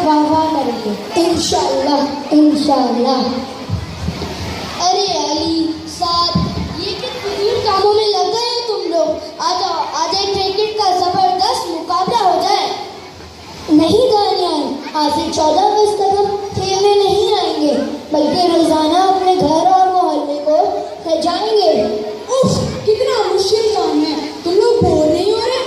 वाह वाह करेंगे इंशाअल्लाह इंशाअल्लाह। अरे अली साथ ये किन फिजूल कामों में लग गए हो तुम लोग? आ जाओ, आज एक क्रिकेट का जबरदस्त मुकाबला हो जाए। नहीं दानियाल, आज से 14 अगस्त तक हम खेलने नहीं आएंगे, बल्कि रोजाना अपने घर और मोहल्ले को सजाएंगे। उफ, कितना मुश्किल काम है, तुम लोग बोर नहीं हो रहे?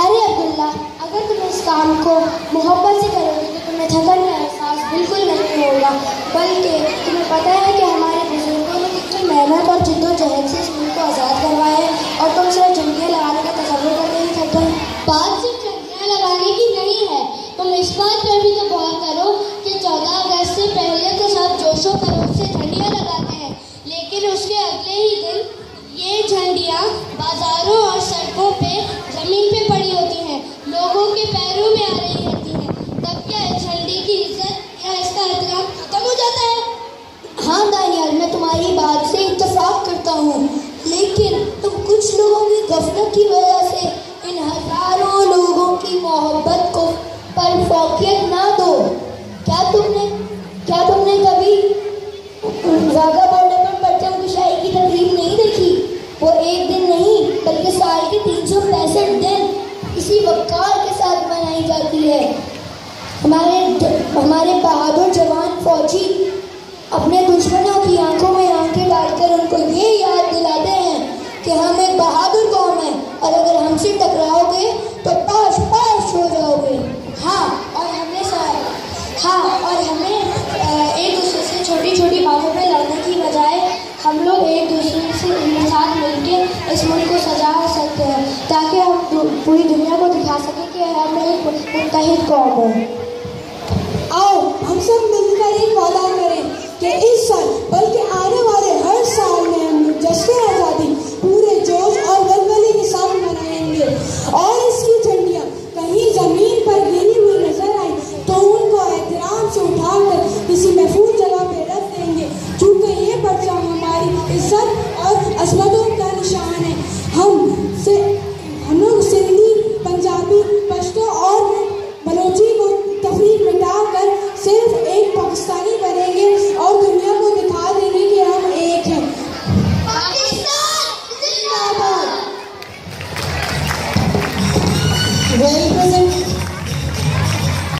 अरे अब्दुल्ला, अगर तुम इस काम को मोहब्बत से करोगे तो तुम्हें थकन का एहसास बिल्कुल नहीं होगा, बल्कि तुम्हें पता है कि हमारे बुजुर्गों ने कितनी मेहनत और जिद्दोजहद से इस मुल्क को आज़ाद करवाया है और तुम सिर्फ झंडियाँ लगाने का तसव्वुर करके ही थक गए। बात सिर्फ झंडियाँ लगाने की नहीं है, तुम इस बात पर भी तो गौर करो कि 14 अगस्त से पहले तो सब जोशो खरोश से झंडियाँ लगाते हैं, लेकिन उसके अगले ही दिन ये झंडियाँ बाजारों और सड़कों पे जमीन पे पड़ी होती हैं, लोगों के पैरों में आ रही रहती हैं। तब क्या इस झंडी की इज्जत या इसका एहतराम खत्म हो जाता है? हाँ दानियाल, मैं तुम्हारी बात से इत्तेफाक करता हूँ, लेकिन तुम कुछ लोगों की गफलत की वजह से इन हजारों लोगों की मोहब्बत को पर फौकियत ना दो। क्या तुमने कभी वाघा बॉर्डर पर परचम कुशाई की तकरीब नहीं देखी? वो एक दिन नहीं बल्कि साल के 365 दिन इसी वक़ार के साथ मनाई जाती है। हमारे बहादुर जवान फौजी अपने दुश्मनों की आंखों में आंखें डालकर उनको ये याद दिलाते हैं कि हम एक बहादुर कौम है और अगर हमसे टकराओगे तो पाश पाश हो जाओगे। और हमें एक दूसरे से छोटी छोटी बातों पे लड़ने की बजाय हम लोग एक दूसरे से साथ मिलकर इस मुल्क को सजा सकते हैं, ताकि हम पूरी दुनिया को दिखा सकें कि हम एक मुत्तहिद कौम हैं। आओ हम सब मिलकर एक वादा करें कि इस साल बल्कि आने वाले हर साल में हम जश्न आज़ादी पूरे जोश और वलवले के साथ मनाएंगे और इसकी झंडियाँ कहीं जमीन पर गिरी हुई नजर आई तो उनको एहतराम से उठाकर किसी महफूज जगह पे रख देंगे, क्योंकि ये परचम हमारी इज्जत और अजमतों का निशान है। हम लोग सिंधी, पंजाबी, पश्तो और बलोची को तफरीक मिटाकर सिर्फ एक पाकिस्तानी बनेंगे और दुनिया को दिखा देंगे कि हम एक हैं। पाकिस्तान जिंदाबाद। Well present.